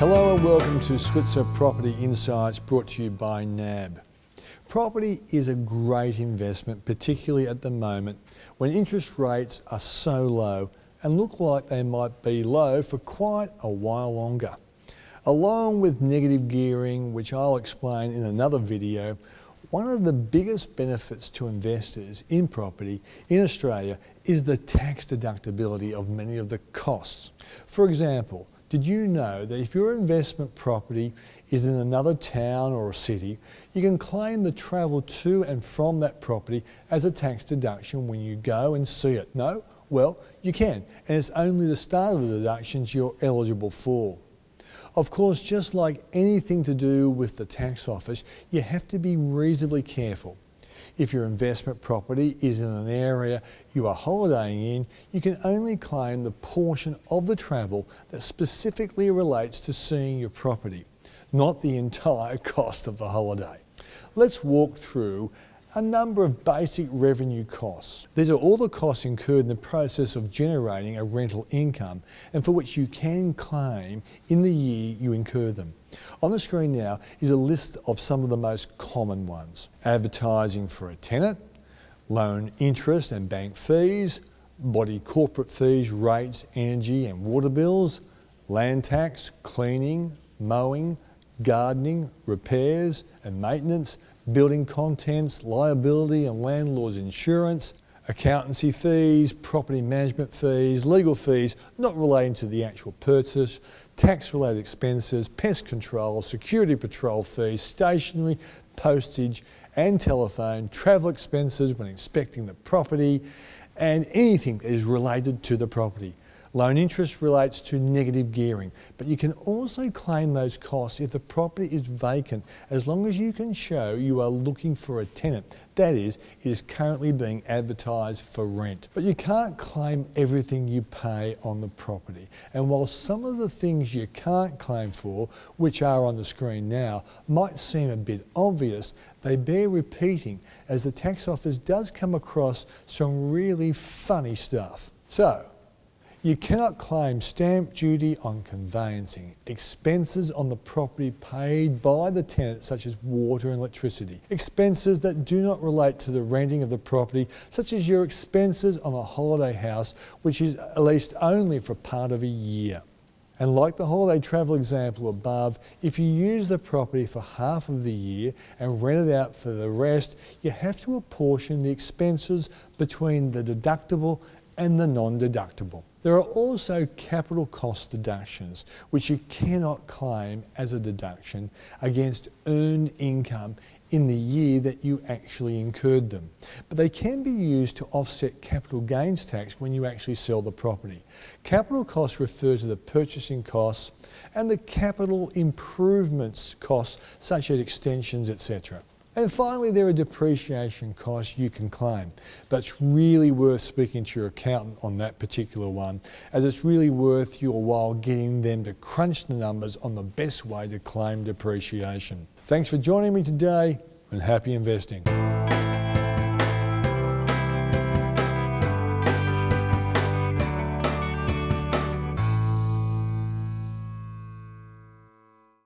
Hello and welcome to Switzer Property Insights, brought to you by NAB. Property is a great investment, particularly at the moment when interest rates are so low and look like they might be low for quite a while longer. Along with negative gearing, which I'll explain in another video, one of the biggest benefits to investors in property in Australia is the tax deductibility of many of the costs. For example, did you know that if your investment property is in another town or a city, you can claim the travel to and from that property as a tax deduction when you go and see it? No? Well, you can, and it's only the start of the deductions you're eligible for. Of course, just like anything to do with the tax office, you have to be reasonably careful. If your investment property is in an area you are holidaying in, you can only claim the portion of the travel that specifically relates to seeing your property, not the entire cost of the holiday. Let's walk through a number of basic revenue costs. These are all the costs incurred in the process of generating a rental income and for which you can claim in the year you incur them. On the screen now is a list of some of the most common ones. Advertising for a tenant, loan interest and bank fees, body corporate fees, rates, energy and water bills, land tax, cleaning, mowing, gardening, repairs and maintenance, building contents, liability and landlord's insurance, accountancy fees, property management fees, legal fees not relating to the actual purchase, tax-related expenses, pest control, security patrol fees, stationery, postage and telephone, travel expenses when inspecting the property, and anything that is related to the property. Loan interest relates to negative gearing, but you can also claim those costs if the property is vacant, as long as you can show you are looking for a tenant. That is, it is currently being advertised for rent. But you can't claim everything you pay on the property. And while some of the things you can't claim for, which are on the screen now, might seem a bit obvious, they bear repeating, as the tax office does come across some really funny stuff. So, you cannot claim stamp duty on conveyancing, expenses on the property paid by the tenant such as water and electricity, expenses that do not relate to the renting of the property such as your expenses on a holiday house which is leased only for part of a year. And like the holiday travel example above, if you use the property for half of the year and rent it out for the rest, you have to apportion the expenses between the deductible and the non-deductible. There are also capital cost deductions, which you cannot claim as a deduction against earned income in the year that you actually incurred them. But they can be used to offset capital gains tax when you actually sell the property. Capital costs refer to the purchasing costs and the capital improvements costs such as extensions, etc. And finally, there are depreciation costs you can claim, but it's really worth speaking to your accountant on that particular one, as it's really worth your while getting them to crunch the numbers on the best way to claim depreciation. Thanks for joining me today, and happy investing.